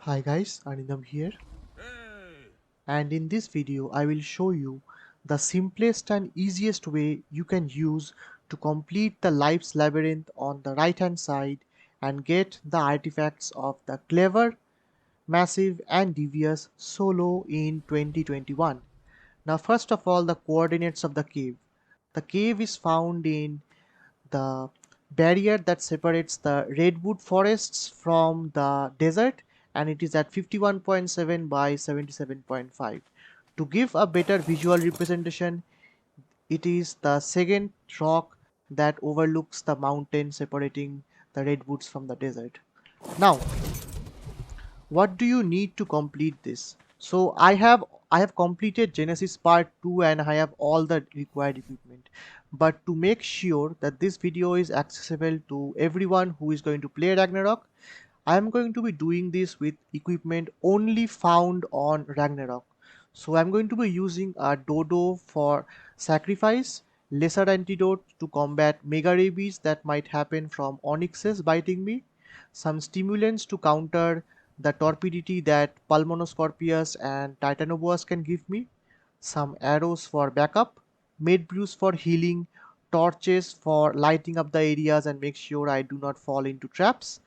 Hi guys, Anindam here, and in this video I will show you the simplest and easiest way you can use to complete the Life's Labyrinth on the right hand side and get the artifacts of the Clever, Massive and Devious solo in 2021. Now first of all, the coordinates of the cave. The cave is found in the barrier that separates the redwood forests from the desert, and it is at 51.7 by 77.5. To give a better visual representation, it is the second rock that overlooks the mountain separating the redwoods from the desert. Now, what do you need to complete this? So I have completed Genesis part 2 and I have all the required equipment, but to make sure that this video is accessible to everyone who is going to play Ragnarok, I am going to be doing this with equipment only found on Ragnarok. So I'm going to be using a Dodo for sacrifice, lesser antidote to combat mega rabies that might happen from onyxes biting me, some stimulants to counter the torpidity that Pulmonoscorpius and Titanoboas can give me, some arrows for backup, med brews for healing, torches for lighting up the areas and make sure I do not fall into traps,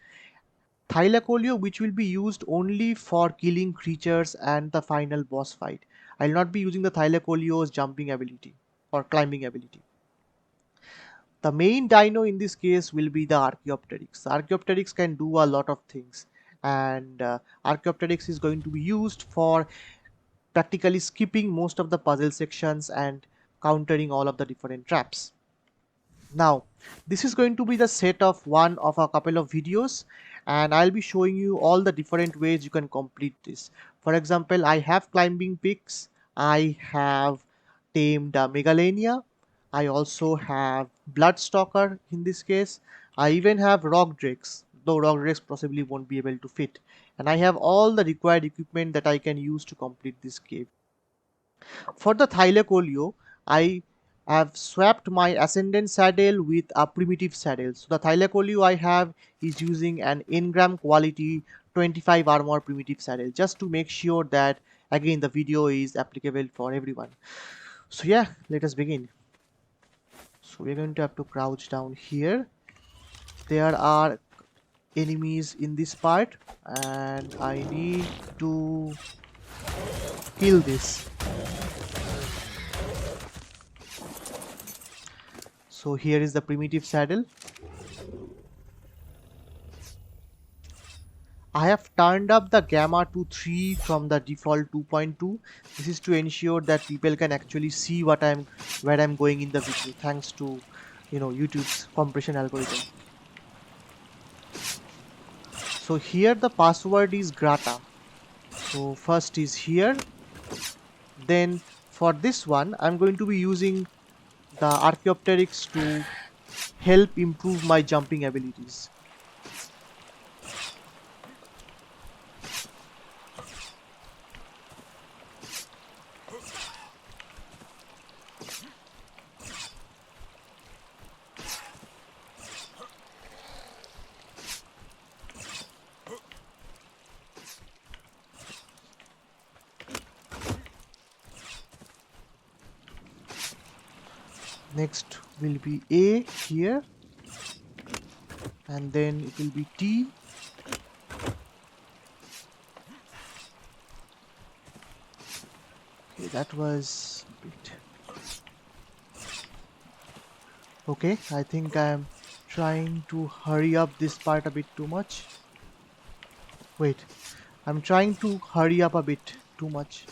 Thylacoleo, which will be used only for killing creatures and the final boss fight. I'll not be using the Thylacoleo's jumping ability or climbing ability. The main dino in this case will be the Archaeopteryx. Archaeopteryx can do a lot of things, and Archaeopteryx is going to be used for practically skipping most of the puzzle sections and countering all of the different traps. Now, this is going to be the set of one of a couple of videos, and I'll be showing you all the different ways you can complete this. For example, I have climbing peaks, I have tamed Megalania, I also have Bloodstalker in this case, I even have Rock Drakes, though Rock Drakes possibly won't be able to fit, and I have all the required equipment that I can use to complete this cave. For the Thylacoleo, I have swapped my Ascendant saddle with a primitive saddle. So the Thylacoleo I have is using an engram quality 25 armor primitive saddle, just to make sure that again the video is applicable for everyone. So yeah, let us begin. So we're going to have to crouch down here. There are enemies in this part and I need to kill this. So here is the primitive saddle. I have turned up the gamma to 3 from the default 2.2. This is to ensure that people can actually see where I'm going in the video, thanks to YouTube's compression algorithm. So here the password is Grata. So first is here. Then for this one I'm going to be using the Archaeopteryx to help improve my jumping abilities. Next will be A here, and then it will be T, okay, that was a bit okay. I think I'm trying to hurry up this part a bit too much. Wait, I'm trying to hurry up a bit too much.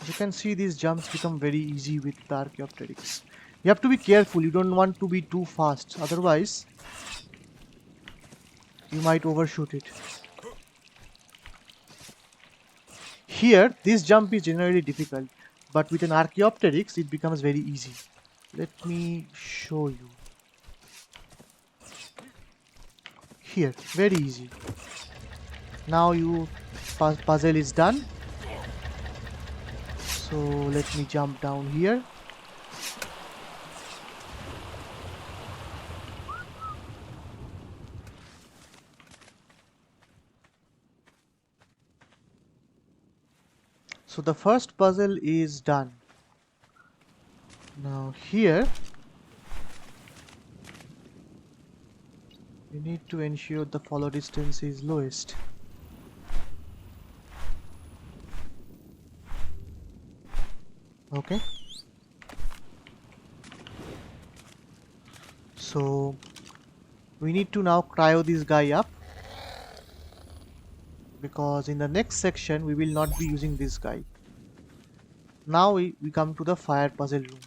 As you can see, these jumps become very easy with the Archaeopteryx. You have to be careful, you don't want to be too fast, otherwise you might overshoot it. Here, this jump is generally difficult, but with an Archaeopteryx it becomes very easy. Let me show you. Here, very easy. Now your puzzle is done. So let me jump down here. So the first puzzle is done. Now here you need to ensure the follow distance is lowest. Okay. So we need to now cryo this guy up, because in the next section we will not be using this guy. Now we come to the fire puzzle room.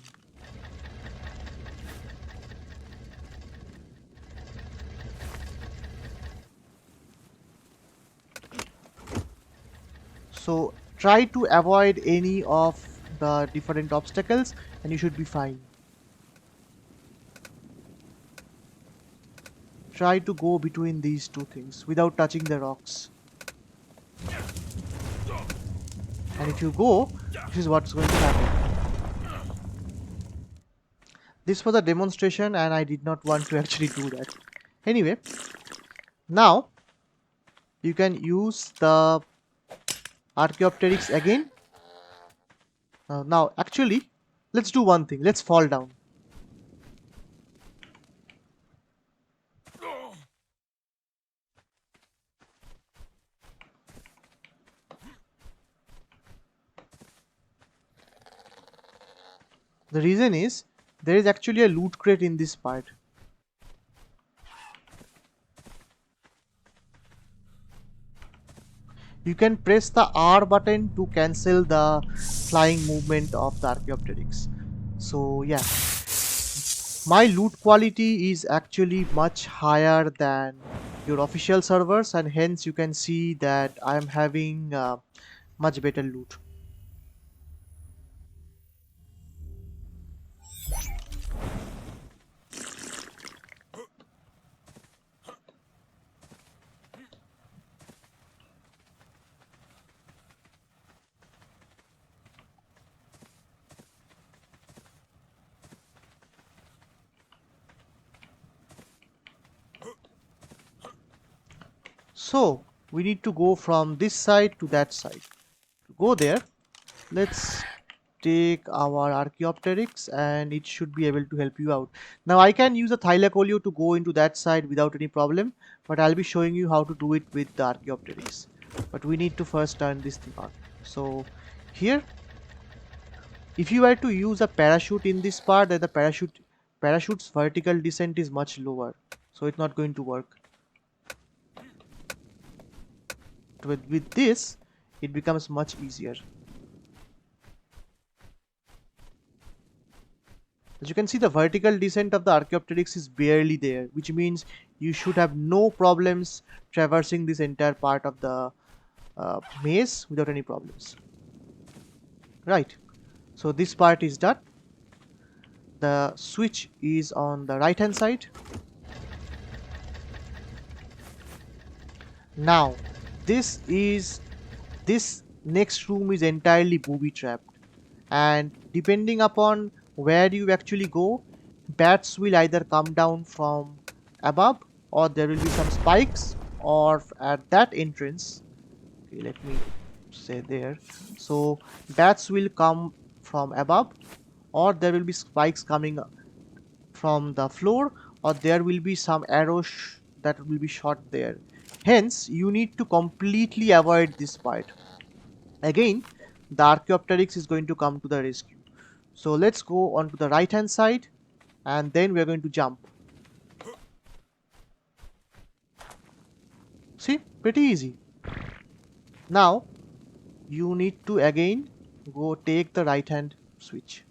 So try to avoid any of the different obstacles and you should be fine. Try to go between these two things without touching the rocks. And if you go, this is what's going to happen. This was a demonstration and I did not want to actually do that. Anyway, now you can use the Archaopteryx again. Now actually, let's do one thing. Let's fall down. The reason is, there is actually a loot crate in this part. You can press the R button to cancel the flying movement of the Archaeopteryx. So yeah, my loot quality is actually much higher than your official servers, and hence you can see that I am having much better loot. So we need to go from this side to that side. To go there, let's take our Archaeopteryx and it should be able to help you out. Now I can use a Thylacoleo to go into that side without any problem, but I'll be showing you how to do it with the Archaeopteryx. But we need to first turn this thing on. So here, if you were to use a parachute in this part, then the parachute's vertical descent is much lower, so it's not going to work. With this, it becomes much easier. As you can see, the vertical descent of the Archaeopteryx is barely there, which means you should have no problems traversing this entire part of the maze without any problems. Right, so this part is done. The switch is on the right hand side. Now this next room is entirely booby trapped, and depending upon where you actually go, bats will either come down from above, or there will be some spikes, or at that entrance, okay, let me say there, so bats will come from above, or there will be spikes coming from the floor, or there will be some arrows that will be shot there. Hence, you need to completely avoid this part. Again, the Archaeopteryx is going to come to the rescue. So let's go on to the right hand side, and then we are going to jump. See, pretty easy. Now, you need to again go take the right hand switch.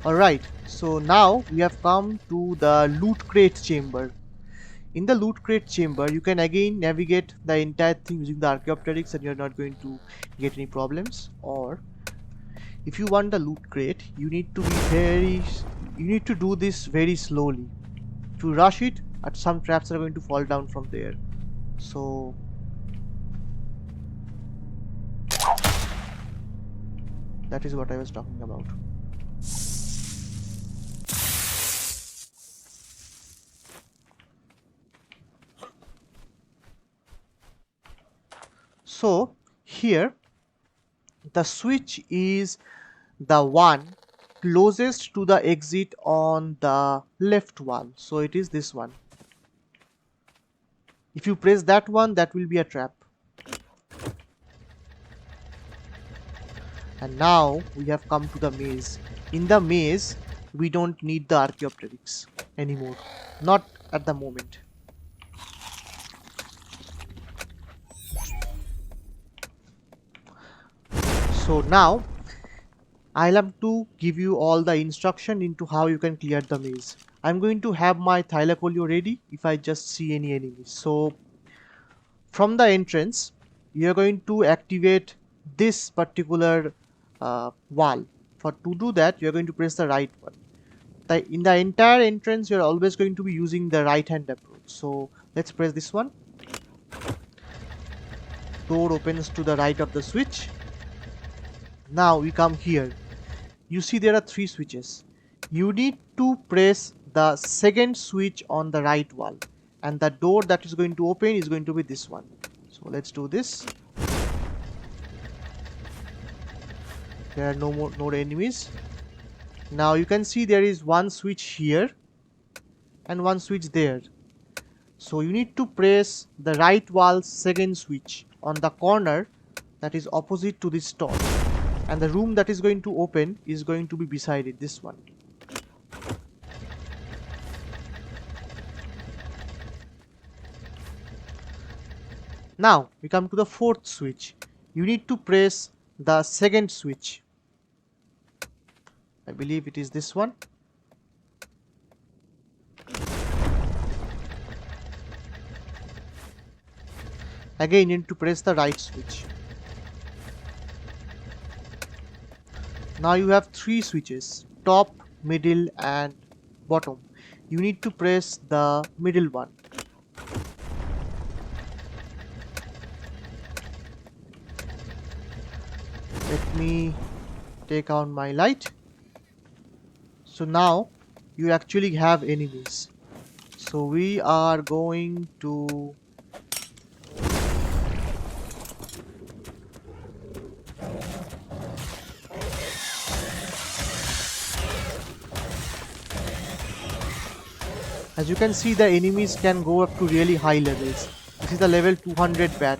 Alright, so now we have come to the loot crate chamber. In the loot crate chamber, you can again navigate the entire thing using the Archaeopteryx and you're not going to get any problems. Or if you want the loot crate, you need to do this very slowly. To rush it, some traps are going to fall down from there. So that is what I was talking about. So here the switch is the one closest to the exit on the left wall. So it is this one. If you press that one, that will be a trap. And now we have come to the maze. In the maze, we don't need the Archaeopteryx anymore. Not at the moment. So now I'll have to give you all the instruction into how you can clear the maze. I'm going to have my Thylacoleo ready if I just see any enemies. So from the entrance, you're going to activate this particular wall. To do that, you're going to press the right one. In the entire entrance, you're always going to be using the right hand approach. So let's press this one. Door opens to the right of the switch. Now we come here. You see there are 3 switches. You need to press the second switch on the right wall, and the door that is going to open is going to be this one. So let's do this. There are no more enemies. Now you can see there is one switch here and one switch there. So you need to press the right wall's second switch on the corner that is opposite to this door. And the room that is going to open is going to be beside it, this one. Now we come to the 4th switch. You need to press the second switch. I believe it is this one. Again, you need to press the right switch. Now you have 3 switches, top, middle and bottom. You need to press the middle one. Let me take on my light. So now you actually have enemies. So we are going to as you can see, the enemies can go up to really high levels. This is the level 200 bat.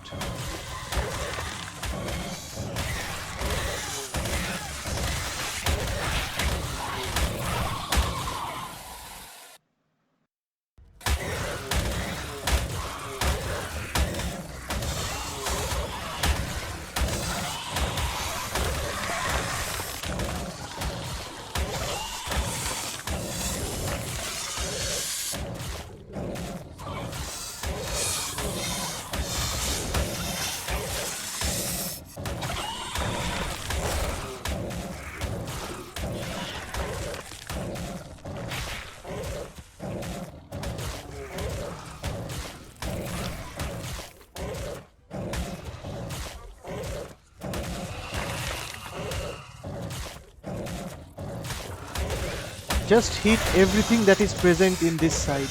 Just hit everything that is present in this side.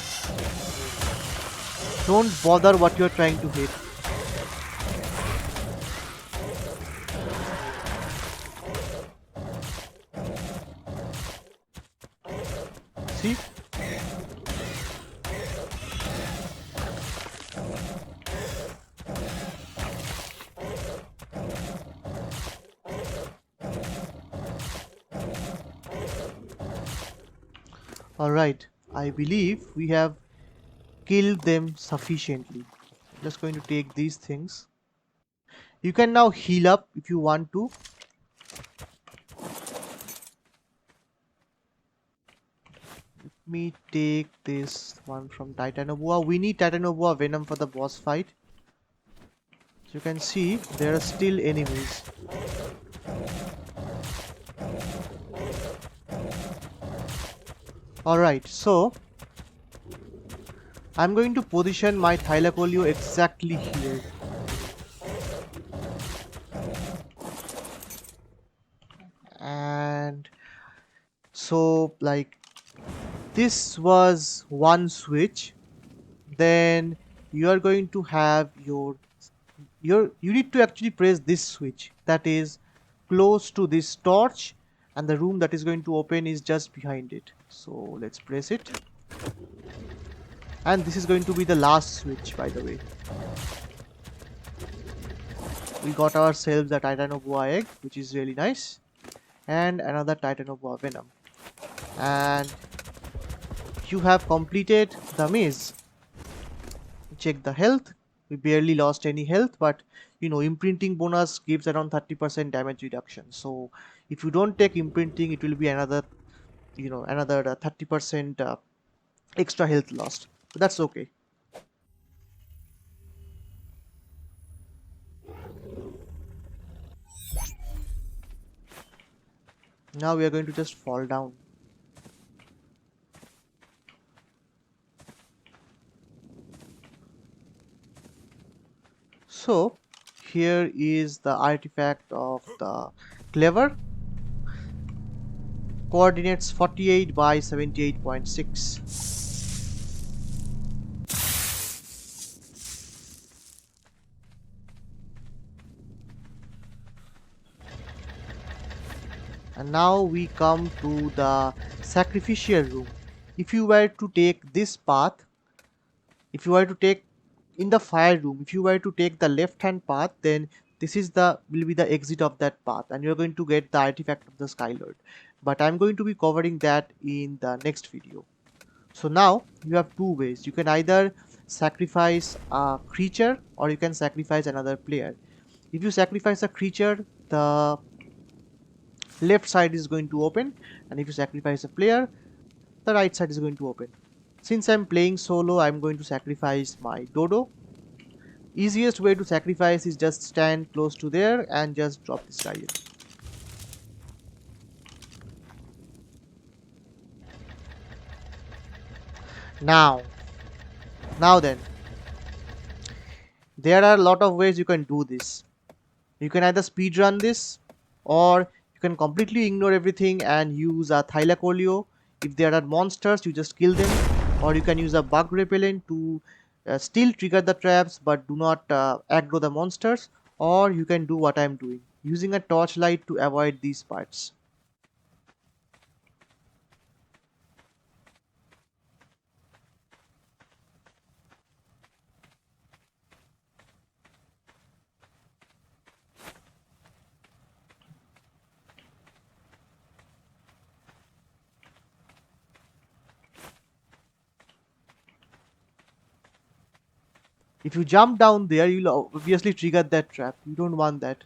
Don't bother what you are trying to hit. See? Alright, I believe we have killed them sufficiently. Just going to take these things. You can now heal up if you want to. Let me take this one from Titanoboa. We need Titanoboa Venom for the boss fight. So you can see there are still enemies. Alright, so I'm going to position my Thylacoleo exactly here. And so like this was one switch. Then you are going to have you need to actually press this switch that is close to this torch, and the room that is going to open is just behind it. So let's press it, and this is going to be the last switch, by the way. We got ourselves a Titanoboa egg, which is really nice, and another Titanoboa venom, and you have completed the maze. Check the health. We barely lost any health, but you know, imprinting bonus gives around 30% damage reduction. So if you don't take imprinting, it will be another, you know, another 30% extra health lost. But that's okay. Now we are going to just fall down. So here is the artifact of the clever. Coordinates 48 by 78.6. And now we come to the sacrificial room. If you were to take this path, if you were to take in the fire room, if you were to take the left hand path, then this is the will be the exit of that path, and you're going to get the artifact of the Skylord. But I'm going to be covering that in the next video. So now you have two ways. You can either sacrifice a creature or you can sacrifice another player. If you sacrifice a creature, the left side is going to open, and if you sacrifice a player, the right side is going to open. Since I'm playing solo, I'm going to sacrifice my Dodo. Easiest way to sacrifice is just stand close to there and just drop this guy in. Now then, there are a lot of ways you can do this. You can either speed run this, or you can completely ignore everything and use a Thylacoleo. If there are monsters, you just kill them, or you can use a bug repellent to still trigger the traps but do not aggro the monsters, or you can do what I'm doing, using a torchlight to avoid these parts. If you jump down there, you'll obviously trigger that trap. You don't want that.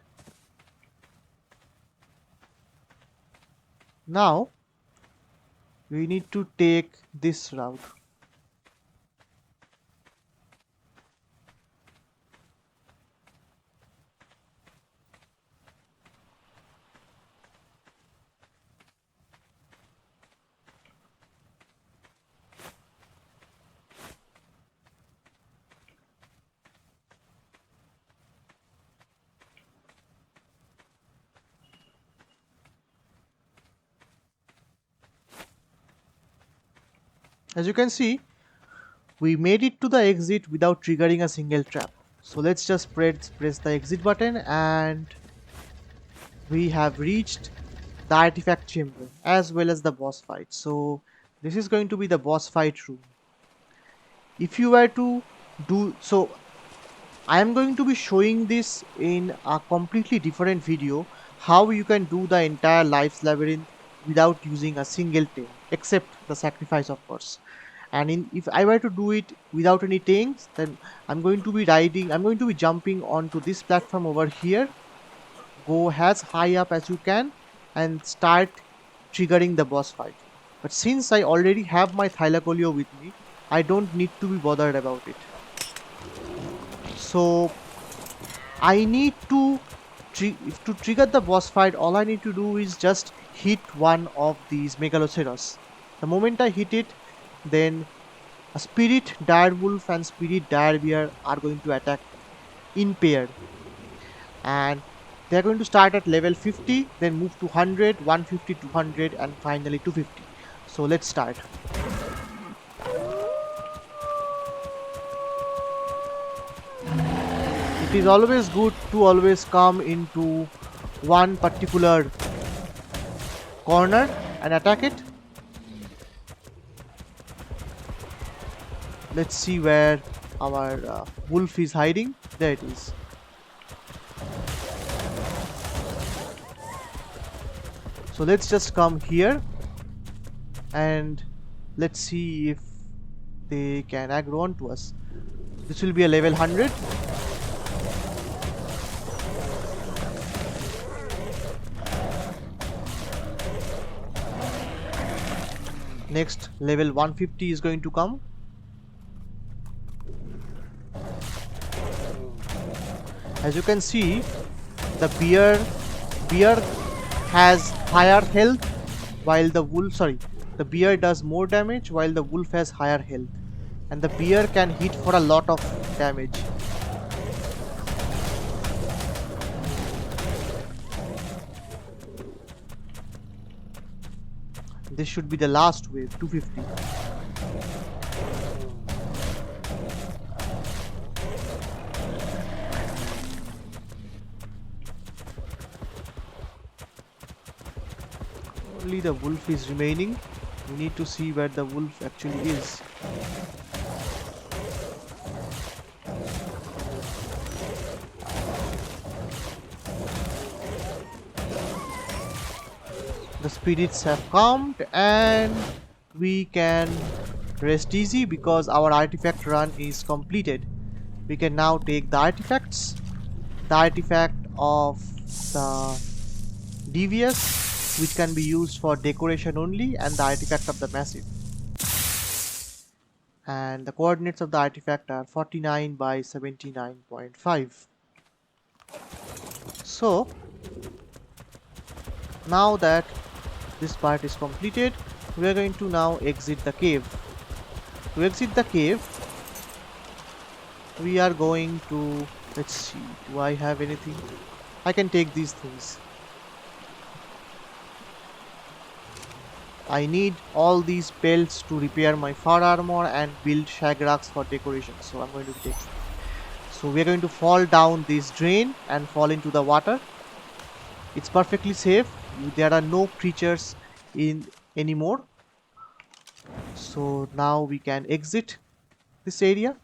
Now we need to take this route. As you can see, we made it to the exit without triggering a single trap. So let's just press the exit button, and we have reached the artifact chamber as well as the boss fight. So this is going to be the boss fight room. If you were to do so, I am going to be showing this in a completely different video, how you can do the entire Life's Labyrinth without using a single tank, except the sacrifice, of course. And if I were to do it without any tanks, then I'm going to be jumping onto this platform over here, go as high up as you can, and start triggering the boss fight. But since I already have my Thylacoleo with me, I don't need to be bothered about it. So I need to trigger the boss fight. All I need to do is just hit one of these Megaloceros. The moment I hit it, then A spirit direwolf and spirit direbear are going to attack in pair, and they're going to start at level 50, then move to 100, 150, 200, and finally 250. So let's start. It is always good to always come into one particular corner and attack it. Let's see where our wolf is hiding. There it is. So let's just come here and let's see if they can aggro onto us. This will be a level 100. Next level 150 is going to come. As you can see, the bear has higher health while the wolf, the bear does more damage while the wolf has higher health, and the bear can hit for a lot of damage. This should be the last wave, 250. Only the wolf is remaining. We need to see where the wolf actually is. The spirits have calmed and we can rest easy because our artifact run is completed. We can now take the artifacts. The artifact of the Devious, which can be used for decoration only, and the artifact of the Massive. And the coordinates of the artifact are 49 by 79.5. So now that this part is completed, we are going to now exit the cave. To exit the cave, we are going to, let's see, do I have anything? I can take these things. I need all these pelts to repair my fur armor and build shagraks for decoration, so I'm going to take them. So we are going to fall down this drain and fall into the water. It's perfectly safe. There are no creatures in anymore. So now we can exit this area.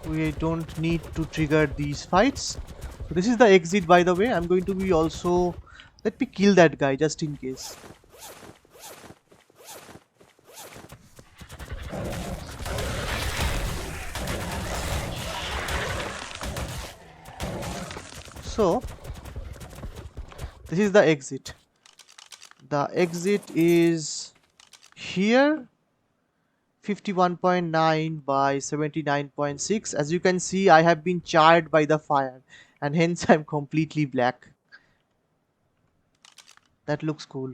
We don't need to trigger these fights. So this is the exit, by the way. I'm going to be also, let me kill that guy just in case. So this is the exit. The exit is here, 51.9 by 79.6. As you can see, I have been charred by the fire and hence I'm completely black. That looks cool.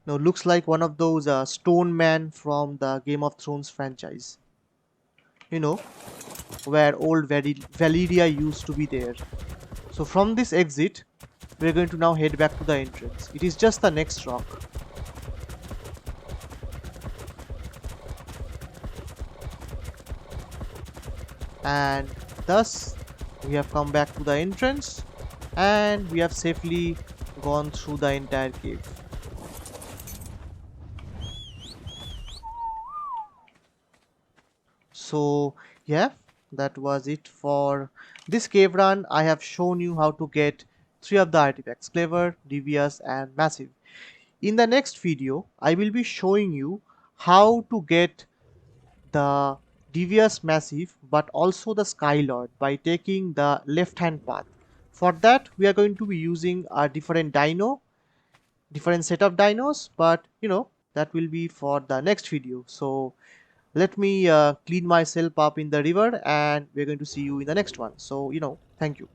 No, looks like one of those stone men from the Game of Thrones franchise. You know, where old Valyria used to be there. So from this exit, we're going to now head back to the entrance. It is just the next rock. And thus we have come back to the entrance and we have safely gone through the entire cave. So yeah, that was it for this cave run. I have shown you how to get three of the artifacts: Clever, Devious, and Massive. In the next video, I will be showing you how to get the Devious Massive but also the Skylord by taking the left hand path. For that, we are going to be using a different set of dinos, but that will be for the next video. So let me clean myself up in the river, and we're going to see you in the next one. So thank you.